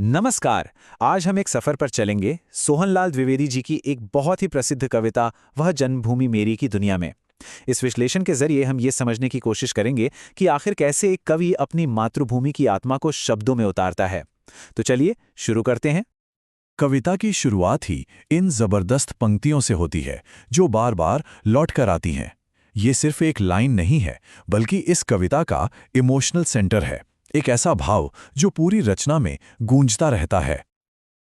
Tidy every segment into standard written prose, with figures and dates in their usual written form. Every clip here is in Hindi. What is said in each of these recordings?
नमस्कार। आज हम एक सफर पर चलेंगे सोहनलाल द्विवेदी जी की एक बहुत ही प्रसिद्ध कविता वह जन्मभूमि मेरी की दुनिया में। इस विश्लेषण के जरिए हम ये समझने की कोशिश करेंगे कि आखिर कैसे एक कवि अपनी मातृभूमि की आत्मा को शब्दों में उतारता है। तो चलिए शुरू करते हैं। कविता की शुरुआत ही इन जबरदस्त पंक्तियों से होती है जो बार बार लौट कर आती हैं। ये सिर्फ एक लाइन नहीं है, बल्कि इस कविता का इमोशनल सेंटर है, एक ऐसा भाव जो पूरी रचना में गूंजता रहता है।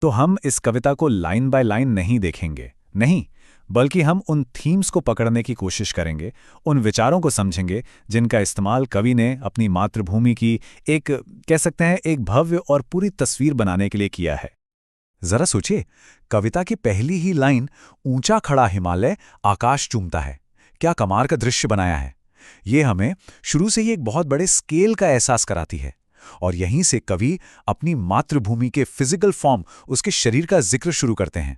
तो हम इस कविता को लाइन बाय लाइन नहीं देखेंगे, नहीं, बल्कि हम उन थीम्स को पकड़ने की कोशिश करेंगे, उन विचारों को समझेंगे जिनका इस्तेमाल कवि ने अपनी मातृभूमि की एक, कह सकते हैं, एक भव्य और पूरी तस्वीर बनाने के लिए किया है। जरा सोचिए, कविता की पहली ही लाइन ऊंचा खड़ा हिमालय आकाश चूमता है, क्या कमाल का दृश्य बनाया है। ये हमें शुरू से ही एक बहुत बड़े स्केल का एहसास कराती है। और यहीं से कवि अपनी मातृभूमि के फिजिकल फॉर्म, उसके शरीर का जिक्र शुरू करते हैं।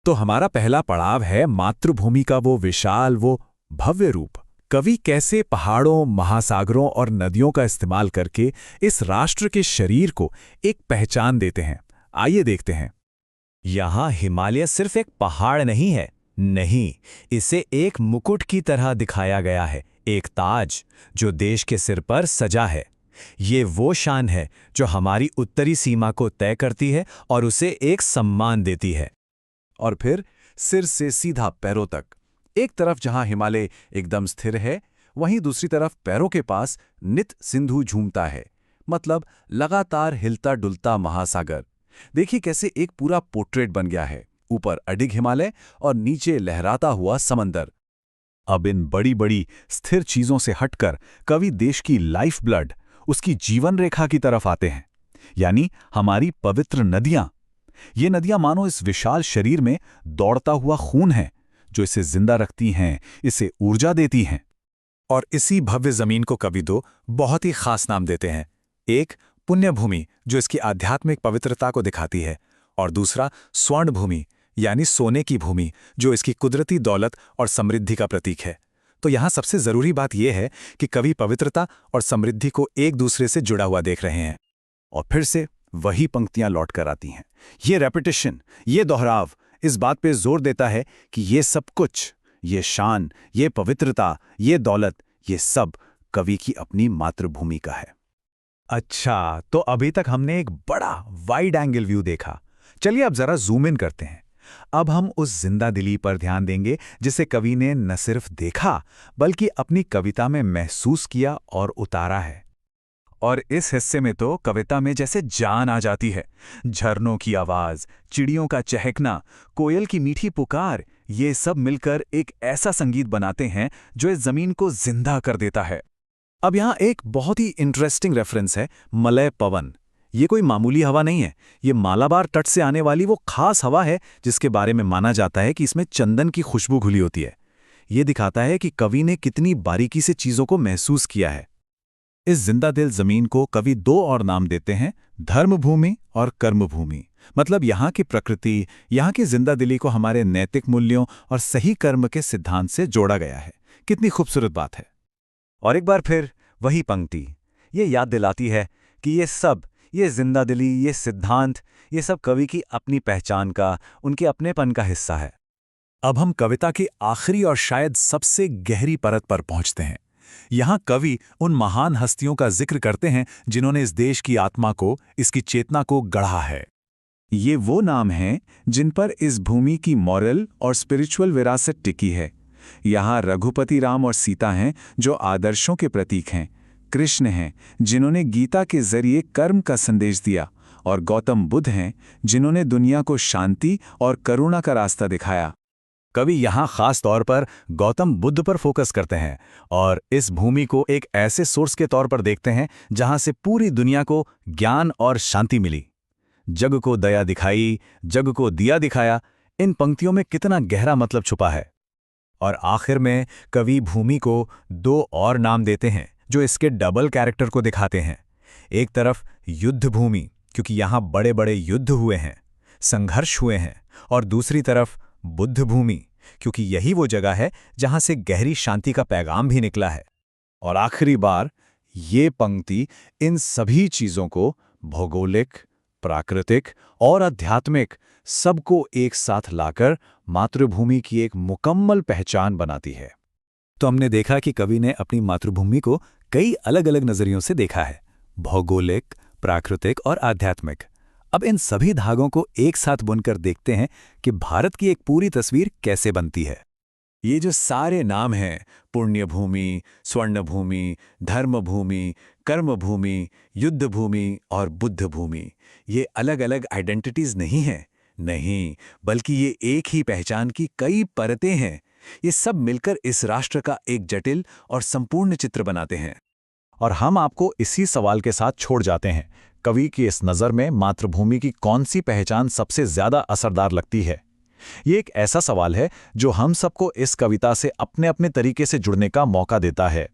तो हमारा पहला पड़ाव है मातृभूमि का वो विशाल, वो भव्य रूप। कवि कैसे पहाड़ों, महासागरों और नदियों का इस्तेमाल करके इस राष्ट्र के शरीर को एक पहचान देते हैं। आइए देखते हैं। यहाँ हिमालय सिर्फ एक पहाड़ नहीं है, नहीं, इसे एक मुकुट की तरह दिखाया गया है, एक ताज जो देश के सिर पर सजा है। ये वो शान है जो हमारी उत्तरी सीमा को तय करती है और उसे एक सम्मान देती है। और फिर सिर से सीधा पैरों तक, एक तरफ जहां हिमालय एकदम स्थिर है, वहीं दूसरी तरफ पैरों के पास नित सिंधु झूमता है, मतलब लगातार हिलता डुलता महासागर। देखिए कैसे एक पूरा पोर्ट्रेट बन गया है, ऊपर अडिग हिमालय और नीचे लहराता हुआ समंदर। अब इन बड़ी बड़ी स्थिर चीजों से हटकर कवि देश की लाइफ ब्लड, उसकी जीवन रेखा की तरफ आते हैं, यानी हमारी पवित्र नदियां। ये नदियां मानो इस विशाल शरीर में दौड़ता हुआ खून है, जो इसे जिंदा रखती हैं, इसे ऊर्जा देती हैं। और इसी भव्य जमीन को कवि दो बहुत ही खास नाम देते हैं। एक पुण्य भूमि, जो इसकी आध्यात्मिक पवित्रता को दिखाती है, और दूसरा स्वर्ण भूमि, यानी सोने की भूमि, जो इसकी कुदरती दौलत और समृद्धि का प्रतीक है। तो यहाँ सबसे जरूरी बात यह है कि कवि पवित्रता और समृद्धि को एक दूसरे से जुड़ा हुआ देख रहे हैं। और फिर से वही पंक्तियां लौट कर आती हैं। ये रेपिटेशन, ये दोहराव इस बात पे जोर देता है कि ये सब कुछ, ये शान, ये पवित्रता, ये दौलत, ये सब कवि की अपनी मातृभूमि का है। अच्छा, तो अभी तक हमने एक बड़ा वाइड एंगल व्यू देखा। चलिए अब जरा जूम इन करते हैं। अब हम उस जिंदा दिली पर ध्यान देंगे जिसे कवि ने न सिर्फ देखा, बल्कि अपनी कविता में महसूस किया और उतारा है। और इस हिस्से में तो कविता में जैसे जान आ जाती है। झरनों की आवाज, चिड़ियों का चहकना, कोयल की मीठी पुकार, ये सब मिलकर एक ऐसा संगीत बनाते हैं जो इस जमीन को जिंदा कर देता है। अब यहाँ एक बहुत ही इंटरेस्टिंग रेफरेंस है, मलय पवन। ये कोई मामूली हवा नहीं है, ये मालाबार तट से आने वाली वो खास हवा है जिसके बारे में माना जाता है कि इसमें चंदन की खुशबू घुली होती है। ये दिखाता है कि कवि ने कितनी बारीकी से चीजों को महसूस किया है। इस जिंदा दिल जमीन को कवि दो और नाम देते हैं, धर्मभूमि और कर्मभूमि। मतलब यहाँ की प्रकृति, यहाँ की जिंदा दिली को हमारे नैतिक मूल्यों और सही कर्म के सिद्धांत से जोड़ा गया है। कितनी खूबसूरत बात है। और एक बार फिर वही पंक्ति ये याद दिलाती है कि ये सब, ये जिंदा दिली, ये सिद्धांत, ये सब कवि की अपनी पहचान का, उनके अपनेपन का हिस्सा है। अब हम कविता की आखिरी और शायद सबसे गहरी परत पर पहुंचते हैं। यहाँ कवि उन महान हस्तियों का जिक्र करते हैं जिन्होंने इस देश की आत्मा को, इसकी चेतना को गढ़ा है। ये वो नाम हैं जिन पर इस भूमि की मॉरल और स्पिरिचुअल विरासत टिकी है। यहाँ रघुपति राम और सीता हैं जो आदर्शों के प्रतीक हैं, कृष्ण हैं जिन्होंने गीता के जरिए कर्म का संदेश दिया, और गौतम बुद्ध हैं जिन्होंने दुनिया को शांति और करुणा का रास्ता दिखाया। कवि यहाँ खास तौर पर गौतम बुद्ध पर फोकस करते हैं और इस भूमि को एक ऐसे सोर्स के तौर पर देखते हैं जहाँ से पूरी दुनिया को ज्ञान और शांति मिली। जग को दया दिखाई, जग को दिया दिखाया, इन पंक्तियों में कितना गहरा मतलब छुपा है। और आखिर में कवि भूमि को दो और नाम देते हैं जो इसके डबल कैरेक्टर को दिखाते हैं। एक तरफ युद्ध भूमि, क्योंकि यहाँ बड़े बड़े युद्ध हुए हैं, संघर्ष हुए हैं, और दूसरी तरफ बुद्ध भूमि, क्योंकि यही वो जगह है जहां से गहरी शांति का पैगाम भी निकला है। और आखिरी बार ये पंक्ति इन सभी चीजों को भौगोलिक, प्राकृतिक और आध्यात्मिक सबको एक साथ लाकर मातृभूमि की एक मुकम्मल पहचान बनाती है। तो हमने देखा कि कवि ने अपनी मातृभूमि को कई अलग अलग नजरियों से देखा है, भौगोलिक, प्राकृतिक और आध्यात्मिक। अब इन सभी धागों को एक साथ बुनकर देखते हैं कि भारत की एक पूरी तस्वीर कैसे बनती है। ये जो सारे नाम हैं, पुण्यभूमि, स्वर्णभूमि, धर्मभूमि, कर्मभूमि, युद्धभूमि और बुद्धभूमि, ये अलग अलग आइडेंटिटीज नहीं हैं। नहीं, बल्कि ये एक ही पहचान की कई परतें हैं। ये सब मिलकर इस राष्ट्र का एक जटिल और संपूर्ण चित्र बनाते हैं। और हम आपको इसी सवाल के साथ छोड़ जाते हैं, कवि की इस नज़र में मातृभूमि की कौन सी पहचान सबसे ज़्यादा असरदार लगती है। ये एक ऐसा सवाल है जो हम सबको इस कविता से अपने अपने तरीके से जुड़ने का मौका देता है।